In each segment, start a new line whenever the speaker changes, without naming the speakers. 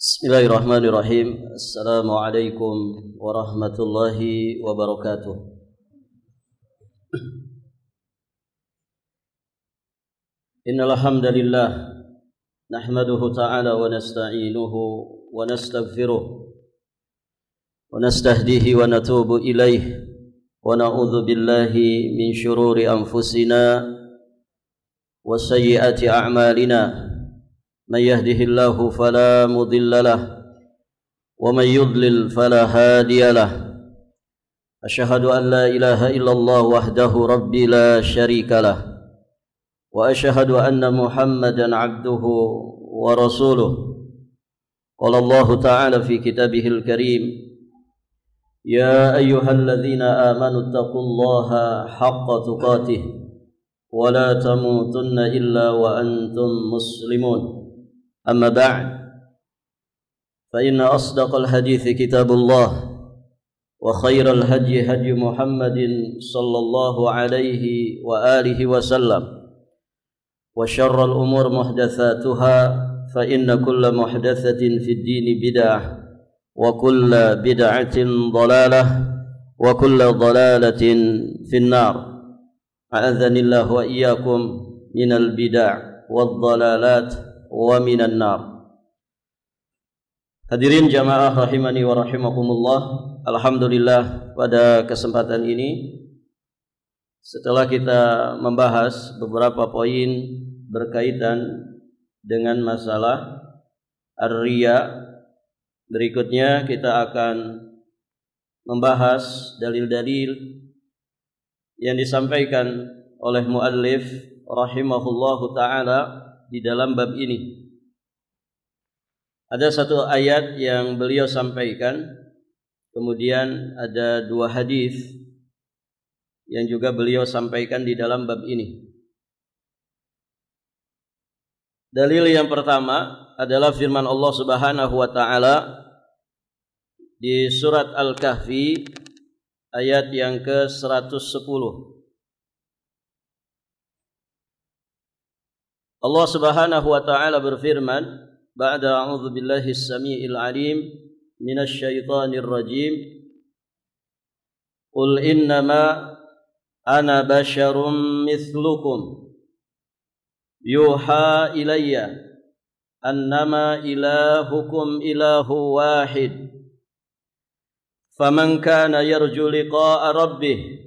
Bismillahirrahmanirrahim. Assalamualaikum warahmatullahi wabarakatuh. Innal hamdalillah nahmaduhu ta'ala wa nasta'inuhu wa nastaghfiruh wa nastahdihi wa natubu ilaih wa na'udzu billahi min syururi anfusina wa sayyiati a'malina. من يهده الله فلا مضل له ومن يضلل فلا هادي له أشهد أن لا إله إلا الله وحده ربي لا شريك له وأشهد أن محمدا عبده ورسوله قال الله تعالى في كتابه الكريم يا أيها الذين آمنوا اتقوا الله حق تقاته ولا تموتن إلا وأنتم مسلمون أما بعد فإن أصدق الحديث كتاب الله وخير الهدي هدي محمد صلى الله عليه وآله وسلم وشر الأمور محدثاتها فإن كل محدثة في الدين بدعة وكل بدعة ضلالة وكل ضلالة في النار أعاذني الله وإياكم من البدع والضلالات wa minan nar. Hadirin jamaah rahimani wa rahimakumullah. Alhamdulillah pada kesempatan ini setelah kita membahas beberapa poin berkaitan dengan masalah ar-riya, berikutnya kita akan membahas dalil-dalil yang disampaikan oleh muallif rahimahullahu ta'ala di dalam bab ini. Ada satu ayat yang beliau sampaikan, kemudian ada dua hadis yang juga beliau sampaikan di dalam bab ini. Dalil yang pertama adalah firman Allah Subhanahu wa taala di surat Al-Kahfi ayat yang ke-110. Allah Subhanahu wa taala berfirman, ba'da a'udzu billahi as-sami'il 'alim minasy syaithanir rajim. Qul innama ana basyarum mithlukum yuha ilayya annama ilahukum ilahu wahid. Faman kana yarju liqa'a rabbih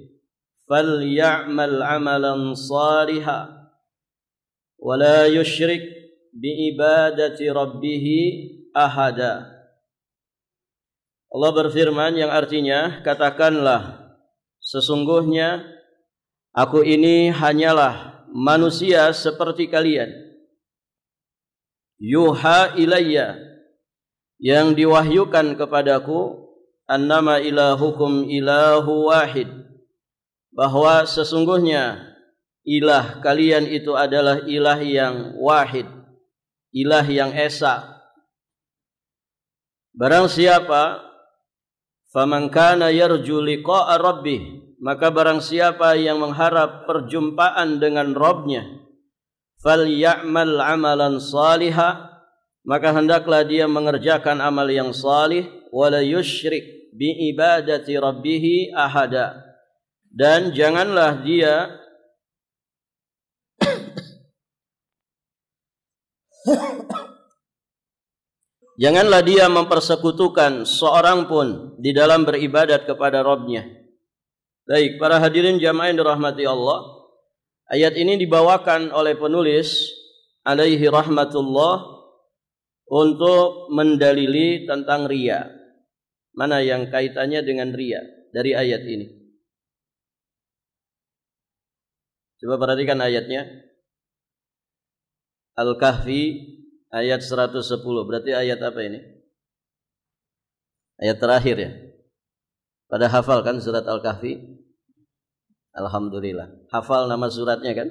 falya'mal 'amalan shalihan wala yusyrik biibadati rabbih ahada. Allah berfirman yang artinya, katakanlah sesungguhnya aku ini hanyalah manusia seperti kalian. Yuha ilayya, yang diwahyukan kepadaku, annama ilahukum ilahu wahid, bahwa sesungguhnya ilah kalian itu adalah ilah yang wahid, ilah yang esa. Barang siapa, faman kana yarju liqa'a rabbih, maka barang siapa yang mengharap perjumpaan dengan Rabbnya, falya'mal amalan salihah, maka hendaklah dia mengerjakan amal yang salih, wala yusyrik bi ibadati rabbih ahada, dan janganlah dia mempersekutukan seorang pun di dalam beribadat kepada Rabb-Nya. Baik, para hadirin jamaah yang dirahmati Allah, ayat ini dibawakan oleh penulis alaihi rahmatullah untuk mendalili tentang riya. Mana yang kaitannya dengan riya dari ayat ini? Coba perhatikan ayatnya. Al-Kahfi ayat 110. Berarti ayat apa ini? Ayat terakhir ya. Pada hafal kan surat Al-Kahfi? Alhamdulillah. Hafal nama suratnya kan?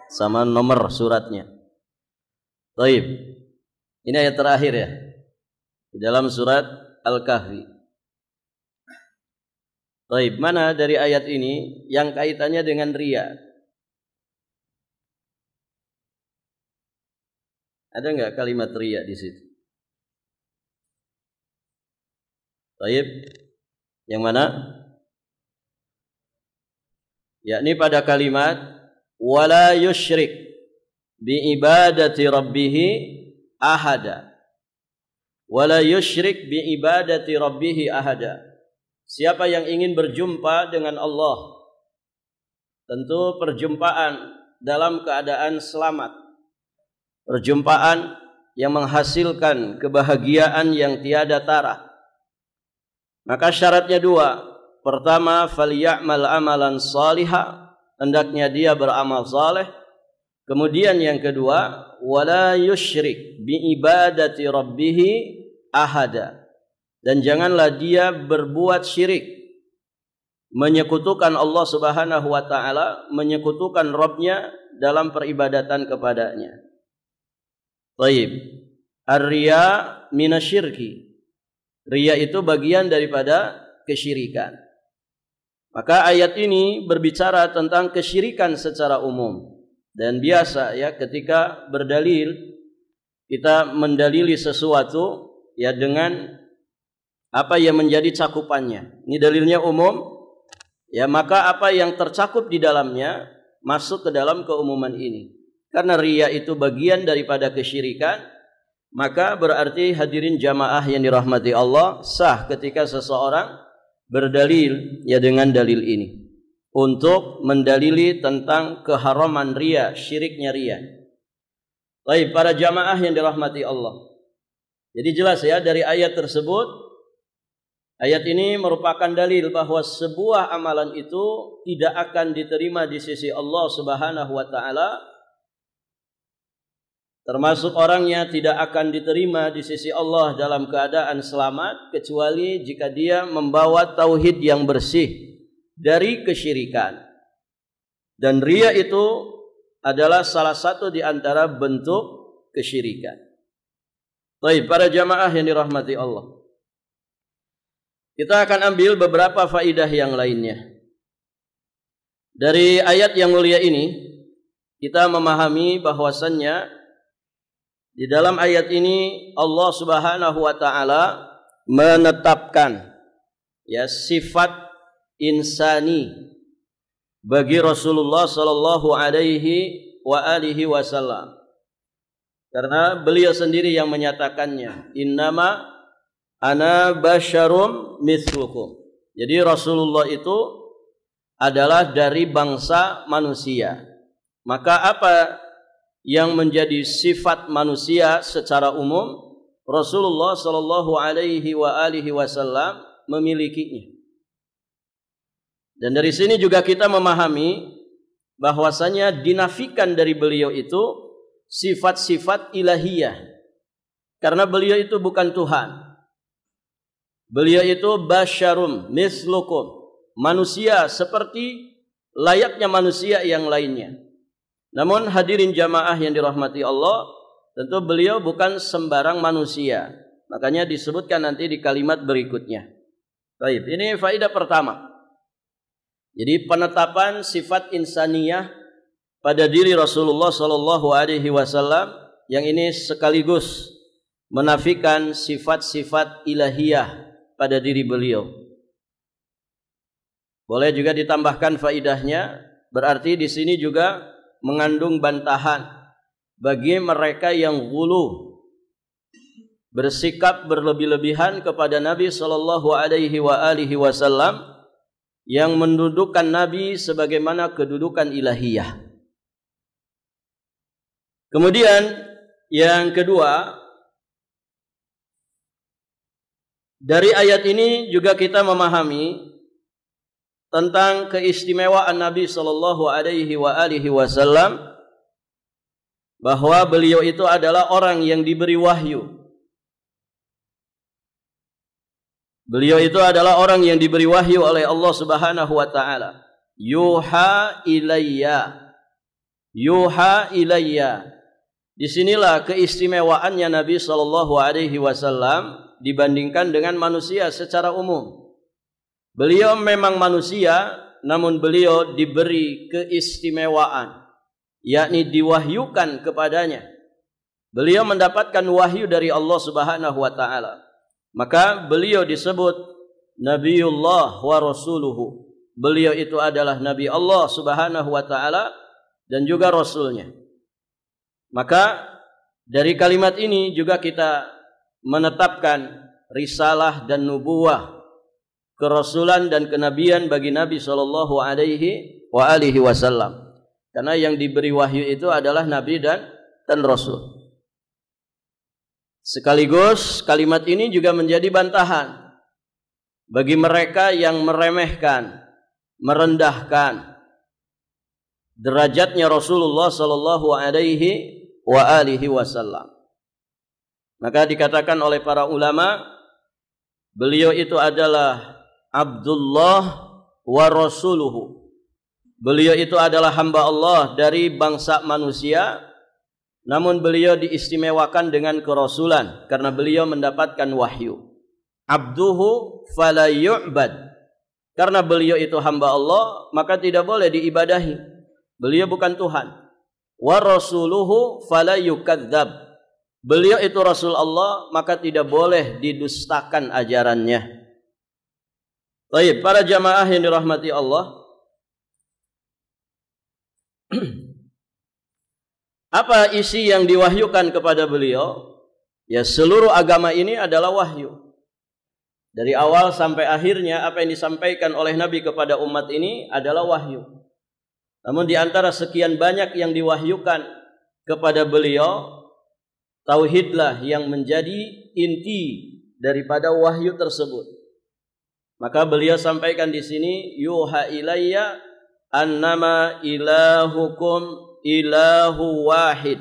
Sama nomor suratnya. Baik. Ini ayat terakhir ya. Di dalam surat Al-Kahfi. Baik, mana dari ayat ini yang kaitannya dengan riya? Ada nggak kalimat riya di situ? Baik. Yang mana? Yakni pada kalimat wala yusyrik bi ibadati rabbih ahada. Wala yusyrik bi ibadati rabbih ahada. Siapa yang ingin berjumpa dengan Allah, tentu perjumpaan dalam keadaan selamat, perjumpaan yang menghasilkan kebahagiaan yang tiada tara. Maka syaratnya dua. Pertama, falyamal amalan salihah, hendaknya dia beramal saleh. Kemudian yang kedua, wala yusyrik bi ibadati rabbih ahada. Dan janganlah dia berbuat syirik, menyekutukan Allah Subhanahu wa taala, menyekutukan Rabb-nya dalam peribadatan kepadanya. Baik. Ar-riya minasyirki. Riya itu bagian daripada kesyirikan. Maka ayat ini berbicara tentang kesyirikan secara umum. Dan biasa ya ketika berdalil, kita mendalili sesuatu ya dengan apa yang menjadi cakupannya. Ini dalilnya umum, ya maka apa yang tercakup di dalamnya masuk ke dalam keumuman ini. Karena riya itu bagian daripada kesyirikan, maka berarti hadirin jamaah yang dirahmati Allah, sah ketika seseorang berdalil ya dengan dalil ini untuk mendalili tentang keharaman riya, syiriknya riya. Baik, para jamaah yang dirahmati Allah. Jadi jelas ya dari ayat tersebut, ayat ini merupakan dalil bahwa sebuah amalan itu tidak akan diterima di sisi Allah Subhanahu wa taala. Termasuk orangnya tidak akan diterima di sisi Allah dalam keadaan selamat kecuali jika dia membawa tauhid yang bersih dari kesyirikan. Dan riya itu adalah salah satu di antara bentuk kesyirikan. Baik, para jamaah yang dirahmati Allah. Kita akan ambil beberapa faidah yang lainnya. Dari ayat yang mulia ini kita memahami bahwasannya di dalam ayat ini Allah Subhanahu wa taala menetapkan ya sifat insani bagi Rasulullah sallallahu alaihi wasallam. Karena beliau sendiri yang menyatakannya, innama ana basyarum mithlukum. Jadi Rasulullah itu adalah dari bangsa manusia. Maka apa yang menjadi sifat manusia secara umum, Rasulullah sallallahu alaihi wasallam memilikinya. Dan dari sini juga kita memahami bahwasanya dinafikan dari beliau itu sifat-sifat ilahiyah. Karena beliau itu bukan Tuhan. Beliau itu basyarum mislukum, manusia seperti layaknya manusia yang lainnya. Namun hadirin jamaah yang dirahmati Allah, tentu beliau bukan sembarang manusia. Makanya disebutkan nanti di kalimat berikutnya. Baik, ini faedah pertama. Jadi penetapan sifat insaniyah pada diri Rasulullah sallallahu alaihi wasallam yang ini sekaligus menafikan sifat-sifat ilahiyah pada diri beliau. Boleh juga ditambahkan faedahnya, berarti di sini juga mengandung bantahan bagi mereka yang ghulu, bersikap berlebih-lebihan kepada Nabi sallallahu alaihi wasallam yang mendudukkan Nabi sebagaimana kedudukan ilahiyah. Kemudian yang kedua, dari ayat ini juga kita memahami tentang keistimewaan Nabi sallallahu alaihi wasallam, bahwa beliau itu adalah orang yang diberi wahyu. Beliau itu adalah orang yang diberi wahyu oleh Allah Subhanahu wa taala. Yuha ilayya. Yuha ilayya. Disinilah keistimewaannya Nabi sallallahu alaihi wasallam dibandingkan dengan manusia secara umum. Beliau memang manusia, namun beliau diberi keistimewaan, yakni diwahyukan kepadanya. Beliau mendapatkan wahyu dari Allah Subhanahu wa taala. Maka beliau disebut nabiyullah wa rasuluhu. Beliau itu adalah nabi Allah Subhanahu wa taala dan juga rasulnya. Maka dari kalimat ini juga kita menetapkan risalah dan nubuwah, kerasulan dan kenabian bagi Nabi sallallahu alaihi wasallam. Karena yang diberi wahyu itu adalah nabi dan rasul. Sekaligus kalimat ini juga menjadi bantahan bagi mereka yang meremehkan, merendahkan derajatnya Rasulullah sallallahu alaihi wasallam. Maka dikatakan oleh para ulama, beliau itu adalah Abdullah wa rasuluhu. Beliau itu adalah hamba Allah dari bangsa manusia, namun beliau diistimewakan dengan kerasulan karena beliau mendapatkan wahyu. Abduhu fala yu'bad. Karena beliau itu hamba Allah, maka tidak boleh diibadahi. Beliau bukan Tuhan. Wa rasuluhu fala yukadzab. Beliau itu Rasul Allah, maka tidak boleh didustakan ajarannya. Baik, para jamaah yang dirahmati Allah, apa isi yang diwahyukan kepada beliau? Ya, seluruh agama ini adalah wahyu. Dari awal sampai akhirnya apa yang disampaikan oleh Nabi kepada umat ini adalah wahyu. Namun di antara sekian banyak yang diwahyukan kepada beliau, tauhidlah yang menjadi inti daripada wahyu tersebut. Maka beliau sampaikan di sini, yuha ilayya annama ilahukum ilahu wahid.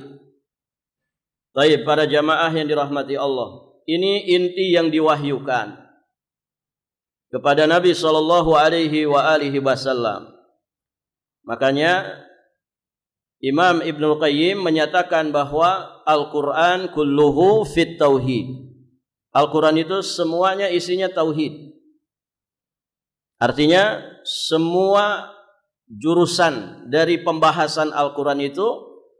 Baik, para jamaah yang dirahmati Allah, ini inti yang diwahyukan kepada Nabi sallallahu alaihi wasallam. Makanya Imam Ibnul Qayyim menyatakan bahwa Al-Quran kulluhu fit tauhid. Al-Quran itu semuanya isinya tauhid. Artinya semua jurusan dari pembahasan Al-Quran itu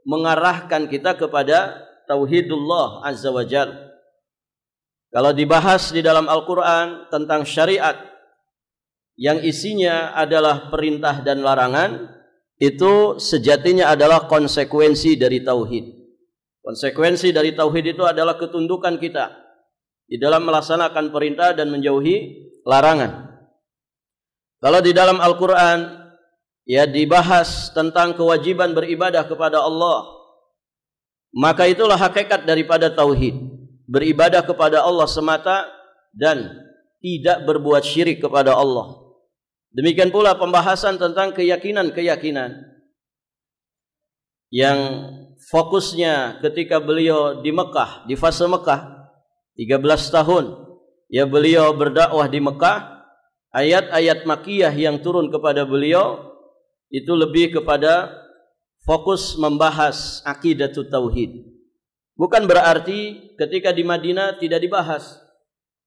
mengarahkan kita kepada tauhidullah azza wa jal. Kalau dibahas di dalam Al-Quran tentang syariat yang isinya adalah perintah dan larangan, itu sejatinya adalah konsekuensi dari tauhid. Konsekuensi dari tauhid itu adalah ketundukan kita di dalam melaksanakan perintah dan menjauhi larangan. Kalau di dalam Al-Quran ya dibahas tentang kewajiban beribadah kepada Allah, maka itulah hakikat daripada tauhid. Beribadah kepada Allah semata dan tidak berbuat syirik kepada Allah. Demikian pula pembahasan tentang keyakinan-keyakinan yang fokusnya ketika beliau di Mekah, di fase Mekah 13 tahun ya beliau berdakwah di Mekah. Ayat-ayat Makkiyah yang turun kepada beliau itu lebih kepada fokus membahas aqidatut tauhid. Bukan berarti ketika di Madinah tidak dibahas.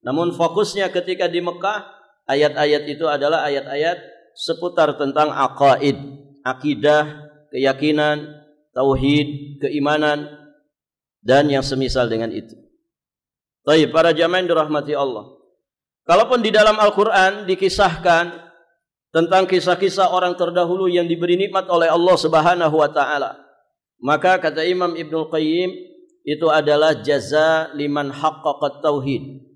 Namun fokusnya ketika di Mekah, ayat-ayat itu adalah ayat-ayat seputar tentang aqaid, akidah, keyakinan, tauhid, keimanan dan yang semisal dengan itu. Baik, para jamaah yang dirahmati Allah. Kalaupun di dalam Al-Quran dikisahkan tentang kisah-kisah orang terdahulu yang diberi nikmat oleh Allah Subhanahu wa taala, maka kata Imam Ibnul Qayyim, itu adalah jaza liman haqqaqat tauhid.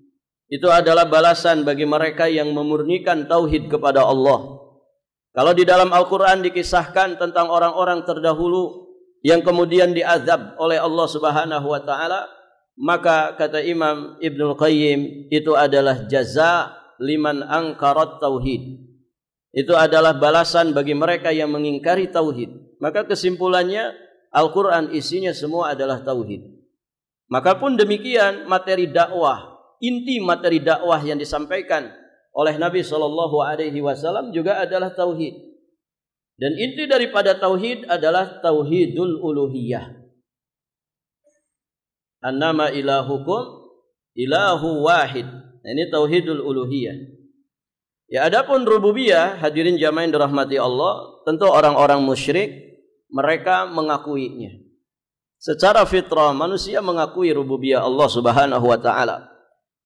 Itu adalah balasan bagi mereka yang memurnikan tauhid kepada Allah. Kalau di dalam Al-Quran dikisahkan tentang orang-orang terdahulu yang kemudian diazab oleh Allah Subhanahu wa taala, maka kata Imam Ibnul Qayyim, itu adalah jaza liman angkarat tauhid. Itu adalah balasan bagi mereka yang mengingkari tauhid. Maka kesimpulannya, Al-Quran isinya semua adalah tauhid. Maka pun demikian materi dakwah, inti materi dakwah yang disampaikan oleh Nabi SAW juga adalah tauhid. Dan inti daripada tauhid adalah tauhidul uluhiyah. Annama ilahukum ilahu wahid. Nah, ini tauhidul uluhiyah. Ya, adapun rububiyah, hadirin jamaah yang dirahmati Allah, tentu orang-orang musyrik mereka mengakuinya. Secara fitrah manusia mengakui rububiyah Allah Subhanahu wa taala.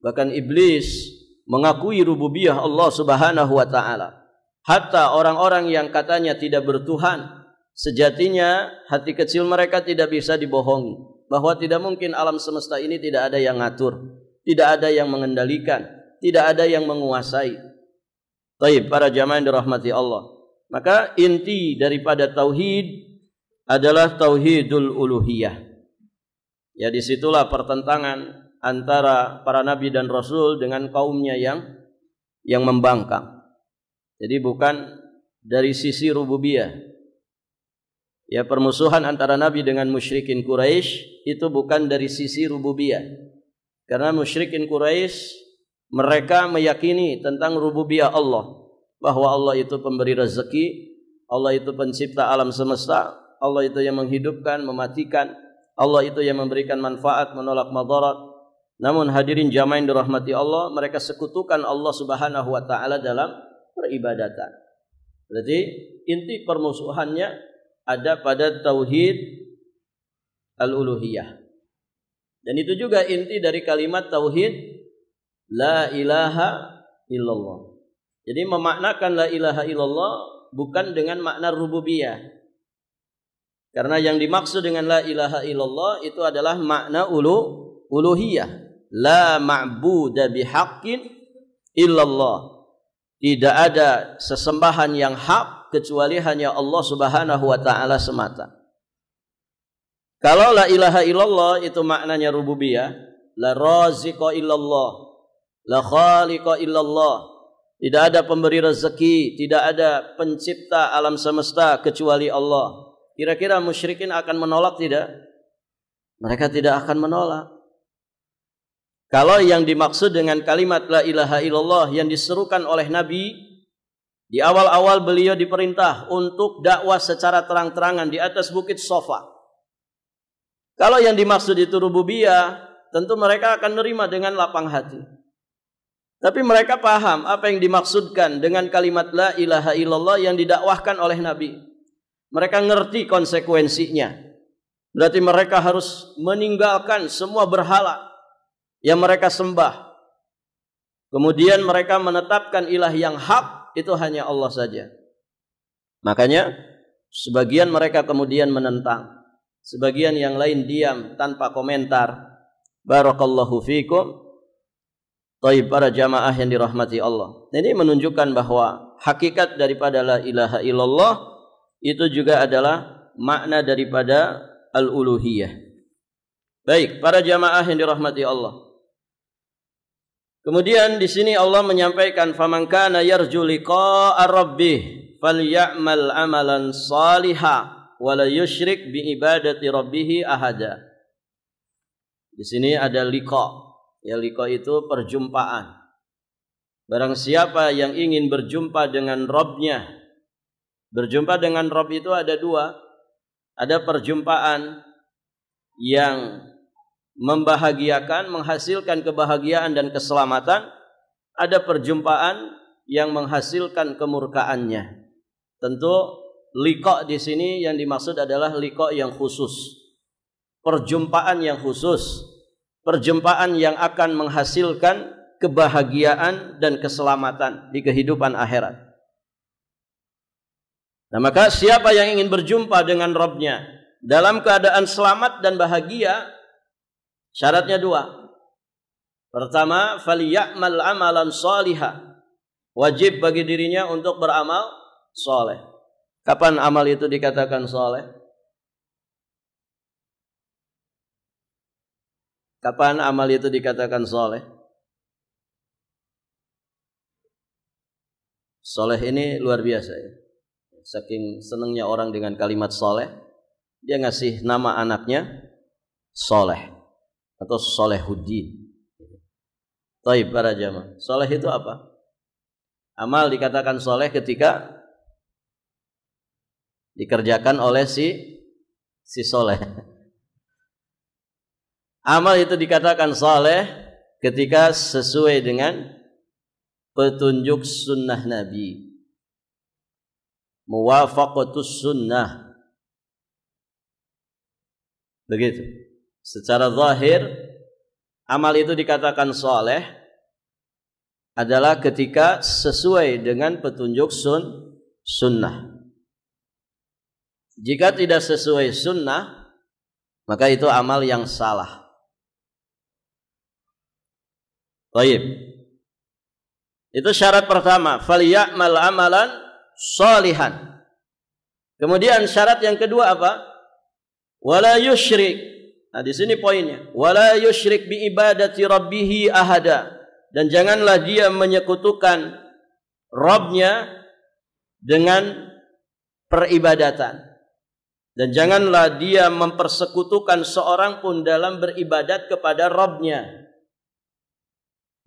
Bahkan iblis mengakui rububiyah Allah Subhanahu wa taala. Hatta orang-orang yang katanya tidak bertuhan, sejatinya hati kecil mereka tidak bisa dibohongi, bahwa tidak mungkin alam semesta ini tidak ada yang ngatur, tidak ada yang mengendalikan, tidak ada yang menguasai. Taib, para jamaah yang dirahmati Allah. Maka inti daripada tauhid adalah tauhidul uluhiyah. Ya, disitulah pertentangan antara para nabi dan rasul dengan kaumnya yang membangkang. Jadi bukan dari sisi rububiyah. Ya, permusuhan antara nabi dengan musyrikin Quraisy itu bukan dari sisi rububiyah. Karena musyrikin Quraisy mereka meyakini tentang rububiyah Allah, bahwa Allah itu pemberi rezeki, Allah itu pencipta alam semesta, Allah itu yang menghidupkan, mematikan, Allah itu yang memberikan manfaat, menolak madarat. Namun hadirin jamaah yang dirahmati Allah, mereka sekutukan Allah Subhanahu wa taala dalam peribadatan. Berarti inti permusuhannya ada pada tauhid al-uluhiyah. Dan itu juga inti dari kalimat tauhid la ilaha illallah. Jadi memaknakan la ilaha illallah bukan dengan makna rububiyah. Karena yang dimaksud dengan la ilaha illallah itu adalah makna uluhiyah. La ma'buda bihaqqin illallah. Tidak ada sesembahan yang hak kecuali hanya Allah Subhanahu wa taala semata. Kalau la ilaha illallah itu maknanya rububiyah, la raziqa illallah, la khaliqa illallah. Tidak ada pemberi rezeki, tidak ada pencipta alam semesta kecuali Allah. Kira-kira musyrikin akan menolak tidak? Mereka tidak akan menolak. Kalau yang dimaksud dengan kalimat la ilaha illallah yang diserukan oleh Nabi, di awal-awal beliau diperintah untuk dakwah secara terang-terangan di atas bukit Safa. Kalau yang dimaksud itu rububiyah, tentu mereka akan menerima dengan lapang hati. Tapi mereka paham apa yang dimaksudkan dengan kalimat la ilaha illallah yang didakwahkan oleh Nabi. Mereka ngerti konsekuensinya. Berarti mereka harus meninggalkan semua berhala yang mereka sembah. Kemudian mereka menetapkan ilah yang hak, itu hanya Allah saja. Makanya sebagian mereka kemudian menentang, sebagian yang lain diam tanpa komentar. Barakallahu fikum. Taib, para jamaah yang dirahmati Allah. Ini menunjukkan bahwa hakikat daripada la ilaha illallah itu juga adalah makna daripada al-uluhiyah. Baik, para jamaah yang dirahmati Allah. Kemudian di sini Allah menyampaikan faman kana yarju liqa'a rabbih falyamal amalan salihah wa la yusyrik bi ibadati rabbih ahada. Di sini ada liqa'. Ya, liqa itu perjumpaan. Barang siapa yang ingin berjumpa dengan Rabb-nya. Berjumpa dengan Rabb itu ada dua. Ada perjumpaan yang membahagiakan, menghasilkan kebahagiaan dan keselamatan. Ada perjumpaan yang menghasilkan kemurkaannya. Tentu liqa di sini yang dimaksud adalah liqa yang khusus. Perjumpaan yang khusus. Perjumpaan yang akan menghasilkan kebahagiaan dan keselamatan di kehidupan akhirat. Nah, maka siapa yang ingin berjumpa dengan Rabb-nya dalam keadaan selamat dan bahagia, syaratnya dua. Pertama, falyamal amalan salihah. Wajib bagi dirinya untuk beramal saleh. Kapan amal itu dikatakan saleh? Kapan amal itu dikatakan soleh? Soleh ini luar biasa ya. Saking senangnya orang dengan kalimat soleh, dia ngasih nama anaknya Soleh atau Solehuddin. Taib, para jamaah. Soleh itu apa? Amal dikatakan soleh ketika dikerjakan oleh si soleh. Amal itu dikatakan saleh ketika sesuai dengan petunjuk sunnah Nabi. Muwafaqatus sunnah. Begitu. Secara zahir, amal itu dikatakan saleh adalah ketika sesuai dengan petunjuk sunnah. Jika tidak sesuai sunnah, maka itu amal yang salah. Baik. Itu syarat pertama, falyamal amalan shalihan. Kemudian syarat yang kedua apa? Wala yusyrik. Nah, di sini poinnya. Wala yusyrik bi ibadati rabbih ahada. Dan janganlah dia menyekutukan Rabbnya dengan peribadatan. Dan janganlah dia mempersekutukan seorang pun dalam beribadat kepada Rabbnya.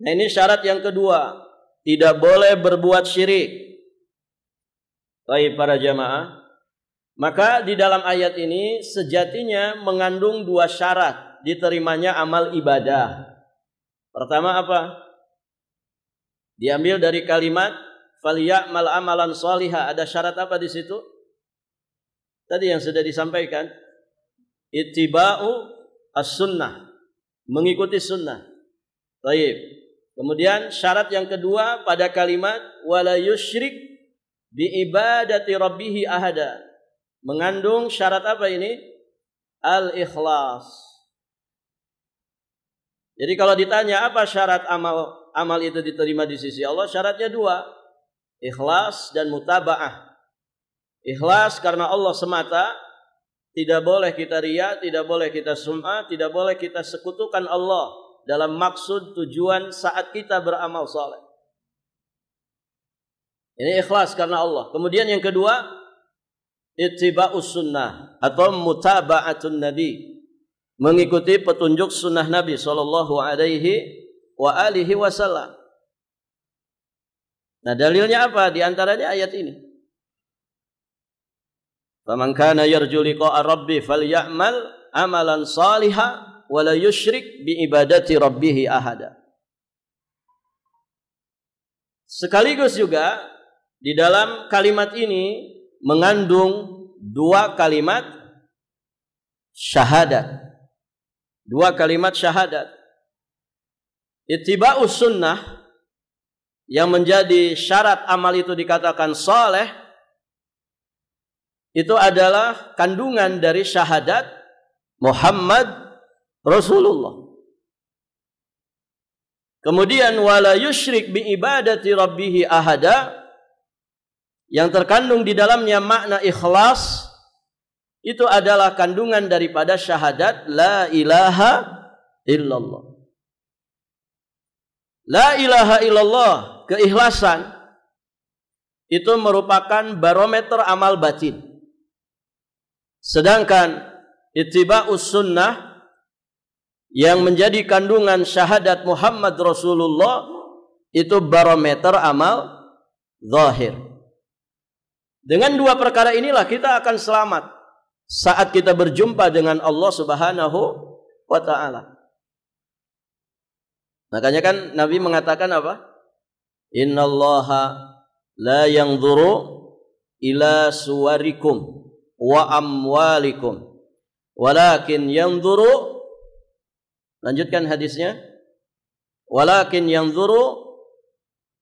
Nah, ini syarat yang kedua. Tidak boleh berbuat syirik. Baik para jamaah. Maka di dalam ayat ini sejatinya mengandung dua syarat diterimanya amal ibadah. Pertama apa? Diambil dari kalimat falyamal amalan shaliha. Ada syarat apa di situ? Tadi yang sudah disampaikan, ittiba'u as-sunnah, mengikuti sunnah. Baik. Kemudian syarat yang kedua pada kalimat wala yusyrik bi ibadati rabbih ahada, mengandung syarat apa ini? Al-ikhlas. Jadi kalau ditanya apa syarat amal itu diterima di sisi Allah, syaratnya dua, ikhlas dan mutaba'ah. Ikhlas karena Allah semata, tidak boleh kita riya, tidak boleh kita sum'ah, tidak boleh kita sekutukan Allah dalam maksud tujuan saat kita beramal saleh. Ini ikhlas karena Allah. Kemudian yang kedua, ittiba'us sunnah atau mutaba'atun nabi, mengikuti petunjuk sunnah Nabi sallallahu alaihi wa alihi wasallam. Nah, dalilnya apa? Di antaranya ayat ini. Faman kana yarju liqa'a rabbi falyamal amalan shalihan wa la yusyrik bi ibadati rabbih ahada. Sekaligus juga di dalam kalimat ini mengandung dua kalimat syahadat. Dua kalimat syahadat. Ittiba'us sunnah yang menjadi syarat amal itu dikatakan saleh, itu adalah kandungan dari syahadat Muhammad Rasulullah. Kemudian wala yusyrik bi ibadati rabbih ahada, yang terkandung di dalamnya makna ikhlas, itu adalah kandungan daripada syahadat la ilaha illallah. La ilaha illallah, keikhlasan itu merupakan barometer amal batin. Sedangkan ittiba'us sunnah yang menjadi kandungan syahadat Muhammad Rasulullah itu barometer amal zahir. Dengan dua perkara inilah kita akan selamat saat kita berjumpa dengan Allah Subhanahu wa ta'ala. Makanya kan Nabi mengatakan apa? Innallaha la yanzuru ila suwarikum wa amwalikum walakin yanzuru, lanjutkan hadisnya, walakin yanzuru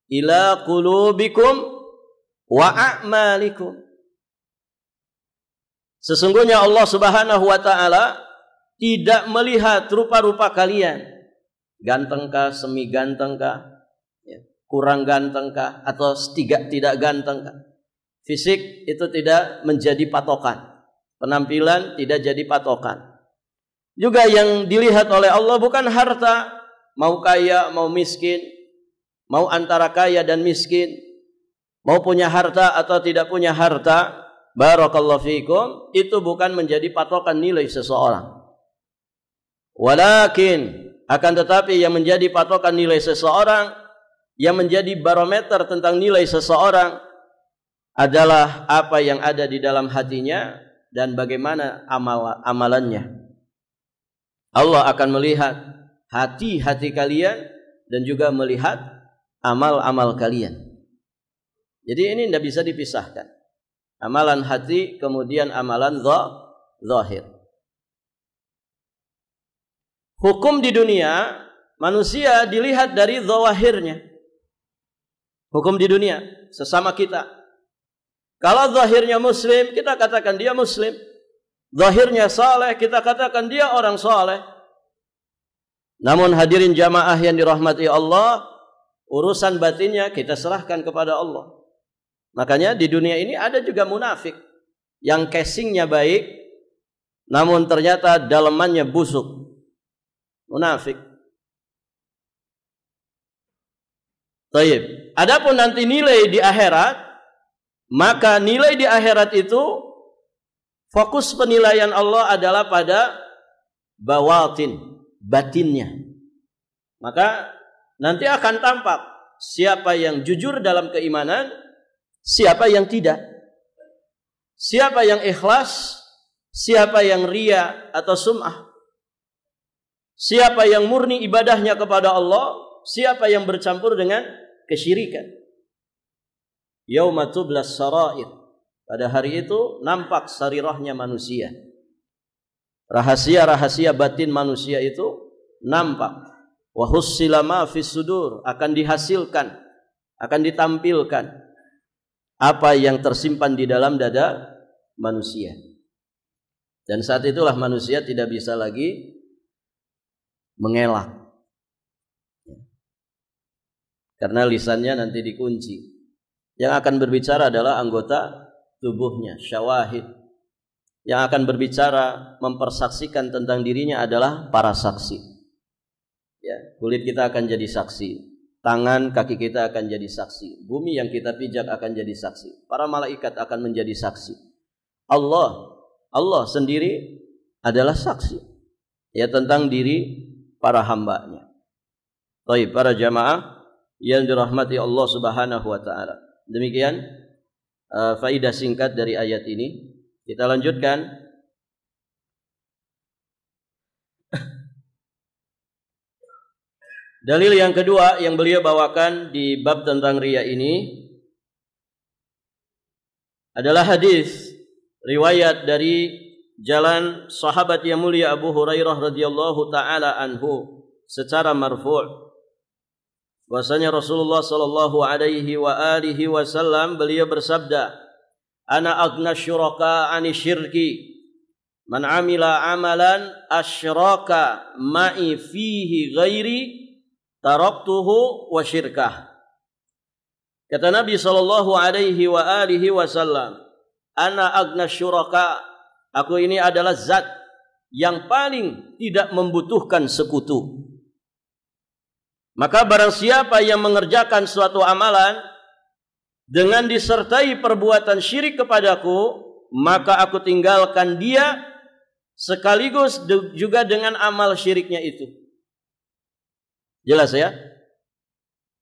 ila qulubikum wa a'malikum. Sesungguhnya Allah Subhanahu wa ta'ala tidak melihat rupa-rupa kalian, gantengkah, semi gantengkah, kurang gantengkah, atau tidak gantengkah. Fisik itu tidak menjadi patokan, penampilan tidak jadi patokan. Juga yang dilihat oleh Allah bukan harta, mau kaya mau miskin, mau antara kaya dan miskin, mau punya harta atau tidak punya harta, barakallahu fikum, itu bukan menjadi patokan nilai seseorang. Walakin, akan tetapi yang menjadi patokan nilai seseorang, yang menjadi barometer tentang nilai seseorang adalah apa yang ada di dalam hatinya dan bagaimana amalannya. Allah akan melihat hati-hati kalian dan juga melihat amal-amal kalian. Jadi ini tidak bisa dipisahkan. Amalan hati kemudian amalan zahir. Hukum di dunia manusia dilihat dari zawahirnya. Hukum di dunia sesama kita. Kalau zahirnya muslim, kita katakan dia muslim. Zahirnya saleh, kita katakan dia orang saleh. Namun hadirin jamaah yang dirahmati Allah, urusan batinnya kita serahkan kepada Allah. Makanya di dunia ini ada juga munafik yang casingnya baik, namun ternyata dalamannya busuk. Munafik. Taib. Adapun nanti nilai di akhirat, maka nilai di akhirat itu fokus penilaian Allah adalah pada bawatin, batinnya. Maka nanti akan tampak siapa yang jujur dalam keimanan, siapa yang tidak. Siapa yang ikhlas, siapa yang ria atau sum'ah. Siapa yang murni ibadahnya kepada Allah, siapa yang bercampur dengan kesyirikan. Yauma tublas sarair. Pada hari itu nampak sarirahnya manusia. Rahasia-rahasia batin manusia itu nampak. Wa hussila ma fis sudur, akan dihasilkan, akan ditampilkan apa yang tersimpan di dalam dada manusia. Dan saat itulah manusia tidak bisa lagi mengelak. Karena lisannya nanti dikunci. Yang akan berbicara adalah anggota tubuhnya, syawahid. Yang akan berbicara, mempersaksikan tentang dirinya adalah para saksi. Ya, kulit kita akan jadi saksi, tangan, kaki kita akan jadi saksi, bumi yang kita pijak akan jadi saksi, para malaikat akan menjadi saksi. Allah sendiri adalah saksi ya tentang diri para hambanya. Baik, para jamaah yang dirahmati Allah Subhanahu wa taala. Demikian faidah singkat dari ayat ini. Kita lanjutkan. Dalil yang kedua yang beliau bawakan di bab tentang riya ini adalah hadis riwayat dari jalan sahabat yang mulia Abu Hurairah radhiyallahu taala anhu secara marfu'. Bahwasanya Rasulullah sallallahu alaihi wa alihi wasallam beliau bersabda, "Ana aghna syuraka 'ani syirki. Man 'amila 'amalan asyraka ma'i fihi ghairi taraktuhu wa syirkah." Kata Nabi sallallahu alaihi wa alihi wasallam, "Ana aghna syuraka." Aku ini adalah zat yang paling tidak membutuhkan sekutu. Maka barang siapa yang mengerjakan suatu amalan dengan disertai perbuatan syirik kepadaku, maka aku tinggalkan dia sekaligus juga dengan amal syiriknya itu. Jelas ya?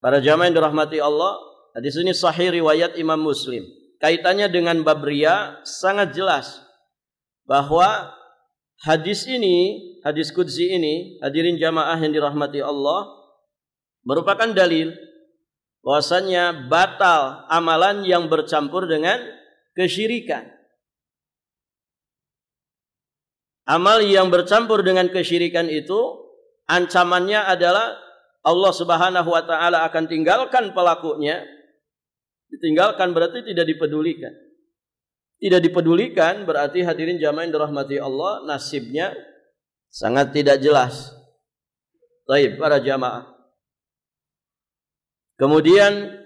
Para jamaah yang dirahmati Allah, hadis ini sahih riwayat Imam Muslim. Kaitannya dengan bab riya sangat jelas bahwa hadis ini, hadis qudsi ini, hadirin jamaah yang dirahmati Allah, merupakan dalil bahwasanya batal amalan yang bercampur dengan kesyirikan. Amal yang bercampur dengan kesyirikan itu ancamannya adalah Allah Subhanahu wa taala akan tinggalkan pelakunya. Ditinggalkan berarti tidak dipedulikan. Tidak dipedulikan berarti hadirin jamaah yang dirahmati Allah, nasibnya sangat tidak jelas. Baik, para jamaah. Kemudian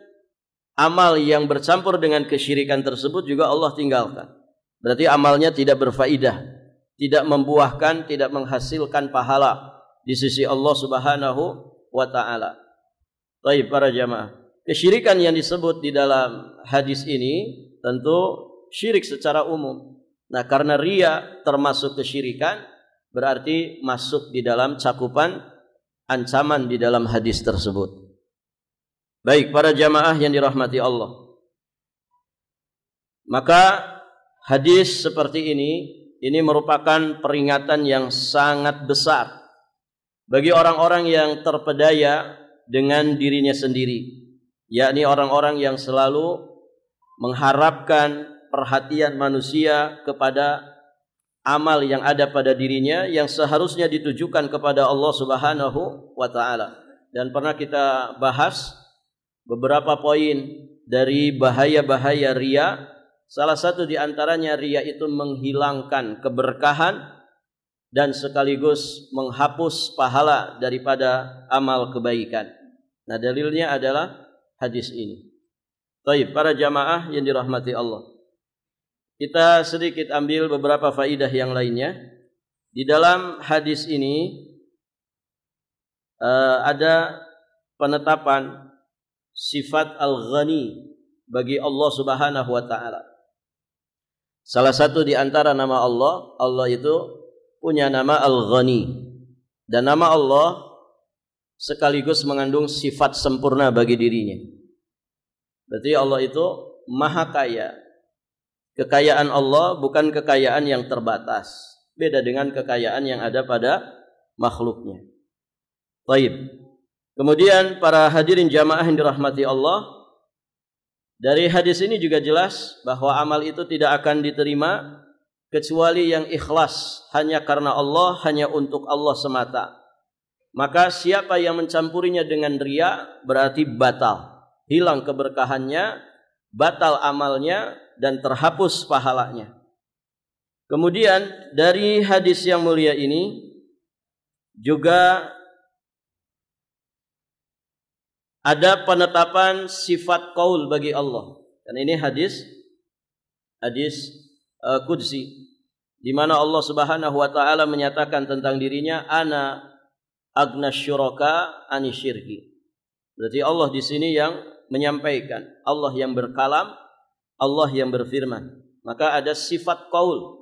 amal yang bercampur dengan kesyirikan tersebut juga Allah tinggalkan. Berarti amalnya tidak berfaidah, tidak membuahkan, tidak menghasilkan pahala di sisi Allah Subhanahu wa taala. Baik, para jamaah. Kesyirikan yang disebut di dalam hadis ini tentu syirik secara umum. Nah, karena riya termasuk kesyirikan, berarti masuk di dalam cakupan ancaman di dalam hadis tersebut. Baik, para jamaah yang dirahmati Allah. Maka hadis seperti ini merupakan peringatan yang sangat besar bagi orang-orang yang terpedaya dengan dirinya sendiri, yakni orang-orang yang selalu mengharapkan perhatian manusia kepada amal yang ada pada dirinya yang seharusnya ditujukan kepada Allah Subhanahu wa taala. Dan pernah kita bahas beberapa poin dari bahaya-bahaya riya. Salah satu di antaranya riya itu menghilangkan keberkahan dan sekaligus menghapus pahala daripada amal kebaikan. Nah, dalilnya adalah hadis ini. Baik, para jamaah yang dirahmati Allah. Kita sedikit ambil beberapa faidah yang lainnya. Di dalam hadis ini ada penetapan sifat al-ghani bagi Allah Subhanahu wa taala. Salah satu di antara nama Allah, Allah itu punya nama Al-Ghani. Dan nama Allah sekaligus mengandung sifat sempurna bagi dirinya. Berarti Allah itu maha kaya. Kekayaan Allah bukan kekayaan yang terbatas. Beda dengan kekayaan yang ada pada makhluknya. Baik. Kemudian para hadirin jamaah yang dirahmati Allah, dari hadis ini juga jelas bahwa amal itu tidak akan diterima kecuali yang ikhlas, hanya karena Allah, hanya untuk Allah semata. Maka siapa yang mencampurinya dengan riya berarti batal, hilang keberkahannya, batal amalnya, dan terhapus pahalanya. Kemudian dari hadis yang mulia ini juga ada penetapan sifat qaul bagi Allah. Dan ini hadis qudsi, di mana Allah Subhanahu wa taala menyatakan tentang dirinya, ana agna syuraka ani syirki. Berarti Allah di sini yang menyampaikan, Allah yang berkalam, Allah yang berfirman. Maka ada sifat qaul.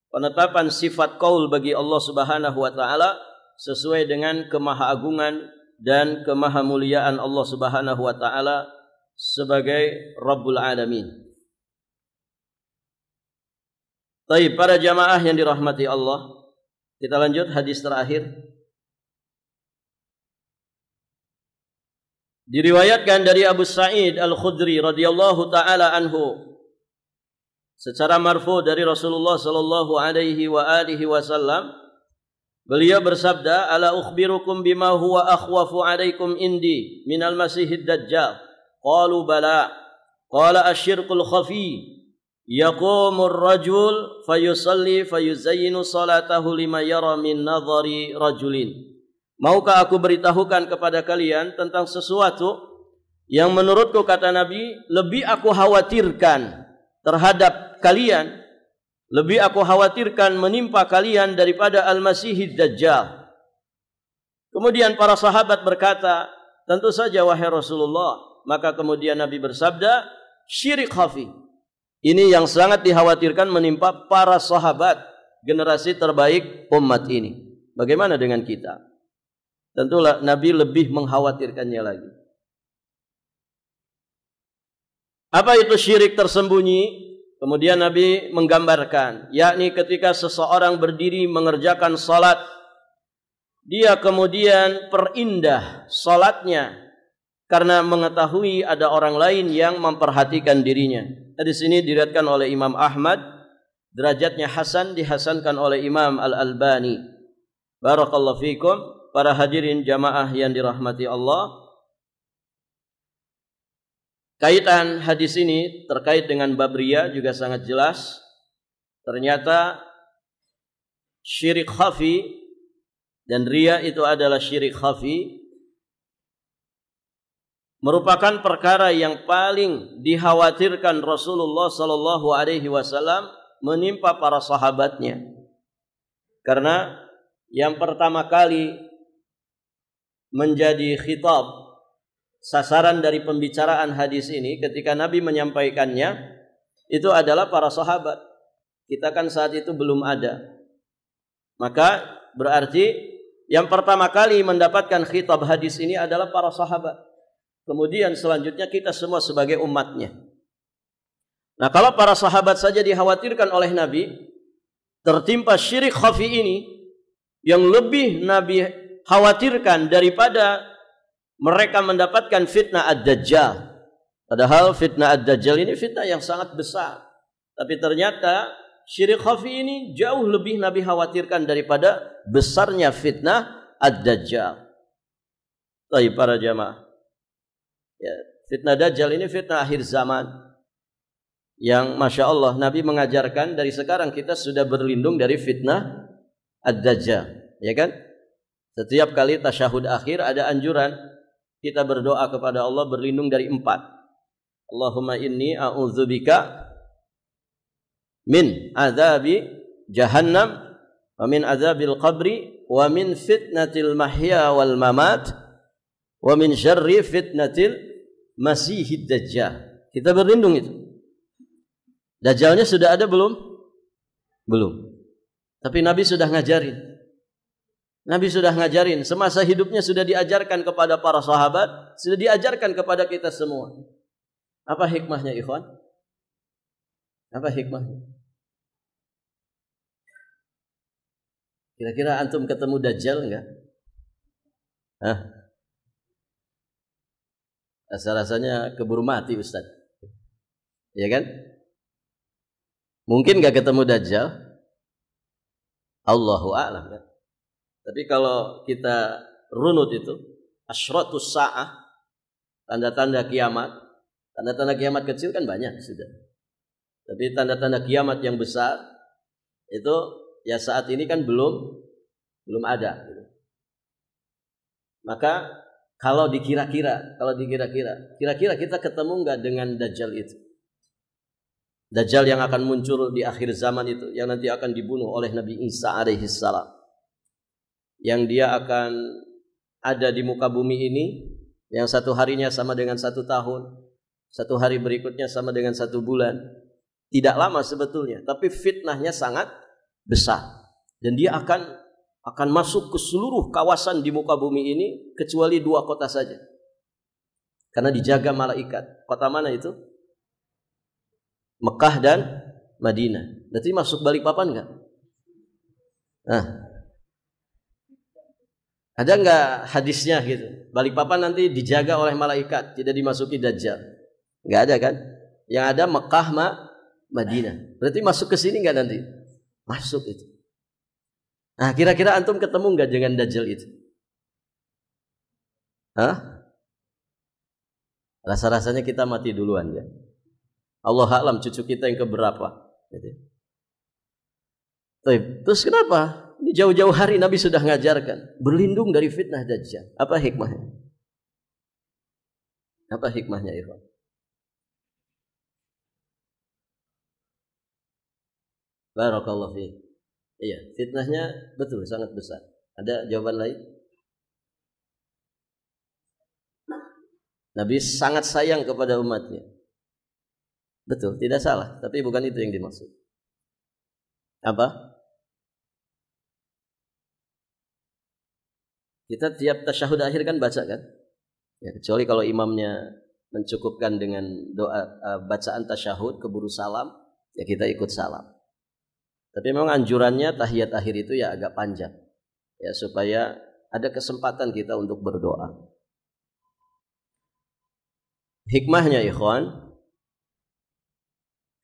Penetapan sifat qaul bagi Allah Subhanahu wa taala sesuai dengan kemahaagungan dan kemahamuliaan Allah Subhanahu wa taala sebagai Rabbul Alamin. Baik, para jamaah yang dirahmati Allah, kita lanjut hadis terakhir. Diriwayatkan dari Abu Sa'id Al-Khudri radhiyallahu taala anhu secara marfu dari Rasulullah sallallahu alaihi wa alihi wasallam. Beliau bersabda, ala ukhbirukum bima huwa akhwafu alaikum indi minal masihid dajjal. Qalu bala. Qala asyirkul khafi. Yaqumur rajul fayusalli fayuzayyinu salatahu lima yara min nadhari rajulin. Maukah aku beritahukan kepada kalian tentang sesuatu yang menurutku, kata Nabi, lebih aku khawatirkan terhadap kalian, lebih aku khawatirkan menimpa kalian daripada Al-Masihid Dajjal. Kemudian para sahabat berkata, tentu saja wahai Rasulullah. Maka kemudian Nabi bersabda, syirik khafi. Ini yang sangat dikhawatirkan menimpa para sahabat, generasi terbaik umat ini. Bagaimana dengan kita? Tentulah Nabi lebih mengkhawatirkannya lagi. Apa itu syirik tersembunyi? Kemudian Nabi menggambarkan, yakni ketika seseorang berdiri mengerjakan salat, dia kemudian perindah salatnya karena mengetahui ada orang lain yang memperhatikan dirinya. Di sini diriwayatkan oleh Imam Ahmad, derajatnya hasan, dihasankan oleh Imam Al-Albani. Barakallahu fikum, para hadirin jamaah yang dirahmati Allah. Kaitan hadis ini terkait dengan bab riya juga sangat jelas. Ternyata syirik khafi, dan riya itu adalah syirik khafi, merupakan perkara yang paling dikhawatirkan Rasulullah sallallahu alaihi wasallam menimpa para sahabatnya. Karena yang pertama kali menjadi khitab, sasaran dari pembicaraan hadis ini ketika Nabi menyampaikannya, itu adalah para sahabat. Kita kan saat itu belum ada. Maka berarti yang pertama kali mendapatkan khitab hadis ini adalah para sahabat. Kemudian selanjutnya kita semua sebagai umatnya. Nah, kalau para sahabat saja dikhawatirkan oleh Nabi tertimpa syirik khafi ini, yang lebih Nabi khawatirkan daripada mereka mendapatkan fitnah ad-dajjal. Padahal fitnah ad-dajjal ini fitnah yang sangat besar. Tapi ternyata syirik khafi ini jauh lebih Nabi khawatirkan daripada besarnya fitnah ad-dajjal. Baik para jamaah. Ya, Fitnah Dajjal ini fitnah akhir zaman. Yang Masya Allah Nabi mengajarkan dari sekarang kita sudah berlindung dari fitnah Ad-Dajjal, ya kan? Setiap kali tasyahud akhir ada anjuran kita berdoa kepada Allah berlindung dari 4. Allahumma inni a'udzubika min azabi jahannam wa min azabil qabri wa min fitnatil mahya wal mamat wa min syarri fitnatil masihid dajjal. Kita berlindung itu. Dajjalnya sudah ada belum? Belum. Tapi Nabi sudah ngajarin. Nabi sudah ngajarin. Semasa hidupnya sudah diajarkan kepada para sahabat, sudah diajarkan kepada kita semua. Apa hikmahnya, ikhwan? Apa hikmahnya? Kira-kira antum ketemu Dajjal enggak? Hah? Rasa-rasanya keburu mati, Ustaz. Ya kan? Mungkin enggak ketemu Dajjal? Allahu a'lam kan? Tapi kalau kita runut itu, asyratus sa'ah, tanda-tanda kiamat, tanda-tanda kiamat kecil kan banyak sudah. Tapi tanda-tanda kiamat yang besar itu ya saat ini kan belum ada. Maka kalau dikira-kira kita ketemu nggak dengan Dajjal itu? Dajjal yang akan muncul di akhir zaman itu, yang nanti akan dibunuh oleh Nabi Isa alaihissalam, yang dia akan ada di muka bumi ini, yang satu harinya sama dengan 1 tahun, satu hari berikutnya sama dengan 1 bulan. Tidak lama sebetulnya, tapi fitnahnya sangat besar, dan dia akan masuk ke seluruh kawasan di muka bumi ini kecuali 2 kota saja, karena dijaga malaikat. Kota mana itu? Mekah dan Madinah. Berarti masuk Balikpapan enggak? Nah, ada enggak hadisnya gitu? Balikpapan nanti dijaga oleh malaikat, tidak dimasuki Dajjal. Enggak ada kan? Yang ada Mekah Madinah. Berarti masuk ke sini enggak nanti? Masuk itu. Nah, kira-kira antum ketemu enggak dengan Dajjal itu? Hah? Rasa-rasanya kita mati duluan ya. Allah a'lam cucu kita yang keberapa. Terus kenapa? Ini jauh-jauh hari Nabi sudah ngajarkan berlindung dari fitnah Dajjal. Apa hikmahnya? Apa hikmahnya, ikhwan? Barakallahu fiik. Iya, fitnahnya betul sangat besar. Ada jawaban lain? Nabi sangat sayang kepada umatnya. Betul, tidak salah, tapi bukan itu yang dimaksud. Apa? Kita tiap tasyahud akhir kan baca kan? Ya, kecuali kalau imamnya mencukupkan dengan doa bacaan tasyahud keburu salam, ya kita ikut salam. Tapi memang anjurannya tahiyat akhir itu ya agak panjang. Ya, supaya ada kesempatan kita untuk berdoa. Hikmahnya, ikhwan,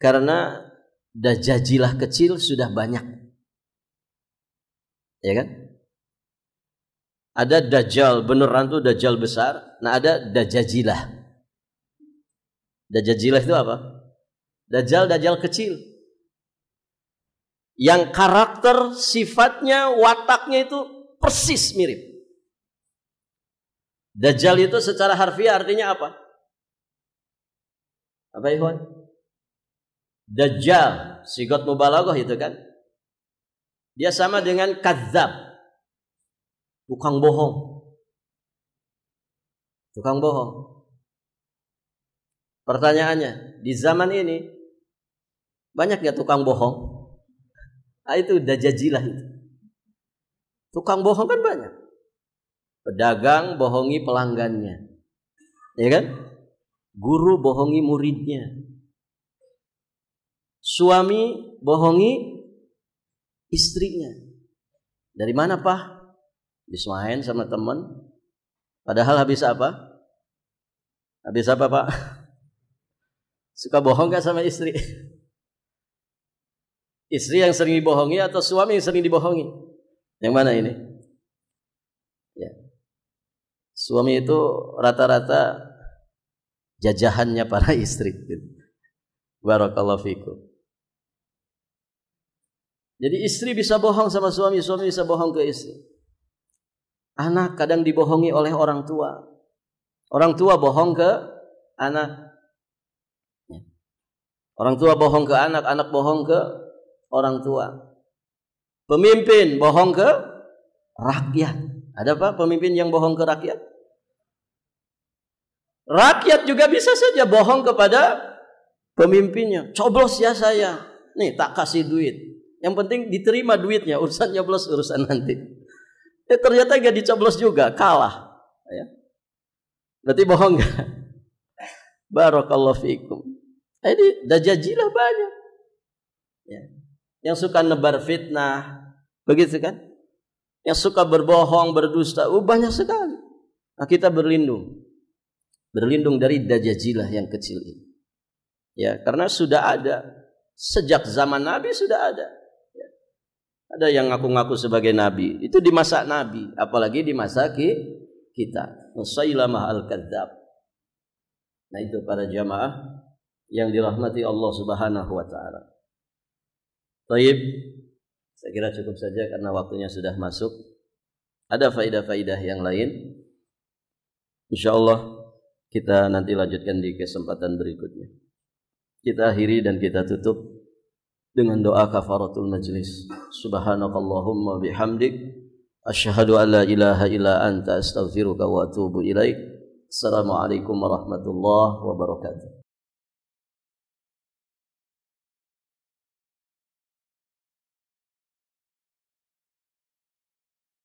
karena dajajilah kecil sudah banyak, ya kan? Ada dajjal beneran tuh, dajjal besar. Nah, ada dajajilah. Dajajilah itu apa? Dajjal kecil, yang karakter, sifatnya, wataknya itu persis mirip. Dajjal itu secara harfiah artinya apa? Apa, ikhwan? Dajjal, sigot mubalaghah itu kan. Dia sama dengan kadzab, tukang bohong. Tukang bohong. Pertanyaannya, di zaman ini banyak gak tukang bohong? Nah, itu dajajilah itu. Tukang bohong kan banyak. Pedagang bohongi pelanggannya, ya kan? Guru bohongi muridnya. Suami bohongi istrinya. Dari mana, Pak? Habis main sama teman. Padahal habis apa? Habis apa, Pak? Suka bohong gak sama istri? Istri yang sering dibohongi atau suami yang sering dibohongi? Yang mana ini? Ya. Suami itu rata-rata jajahannya para istri. Barakallahu fikum. Jadi istri bisa bohong sama suami, suami bisa bohong ke istri. Anak kadang dibohongi oleh orang tua. Orang tua bohong ke anak. Orang tua bohong ke anak, anak bohong ke orang tua. Pemimpin bohong ke rakyat. Ada apa pemimpin yang bohong ke rakyat? Rakyat juga bisa saja bohong kepada pemimpinnya. Coblos ya saya. Nih tak kasih duit. Yang penting diterima duitnya. Urusan nyoblos urusan nanti. Ternyata gak dicoblos juga. Kalah. Ya. Berarti bohong gak? Barakallahu fikum. Ini dajajilah banyak. Ya. Yang suka nebar fitnah. Begitu kan? Yang suka berbohong, berdusta. Banyak sekali. Nah, kita berlindung. Berlindung dari dajajilah yang kecil ini. Ya, karena sudah ada. Sejak zaman Nabi sudah ada. Ya. Ada yang ngaku-ngaku sebagai Nabi. Itu di masa Nabi. Apalagi di masa kita. Musailamah al-Kadzab. Nah itu para jamaah yang dirahmati Allah Subhanahu wa taala. Baik, saya kira cukup saja karena waktunya sudah masuk. Ada faidah-faidah yang lain. Insyaallah kita nanti lanjutkan di kesempatan berikutnya. Kita akhiri dan kita tutup dengan doa kafaratul majlis. Subhanakallahumma bihamdik asyhadu an la ilaha illa anta astaghfiruka wa atubu ilaik. Assalamualaikum warahmatullahi wabarakatuh.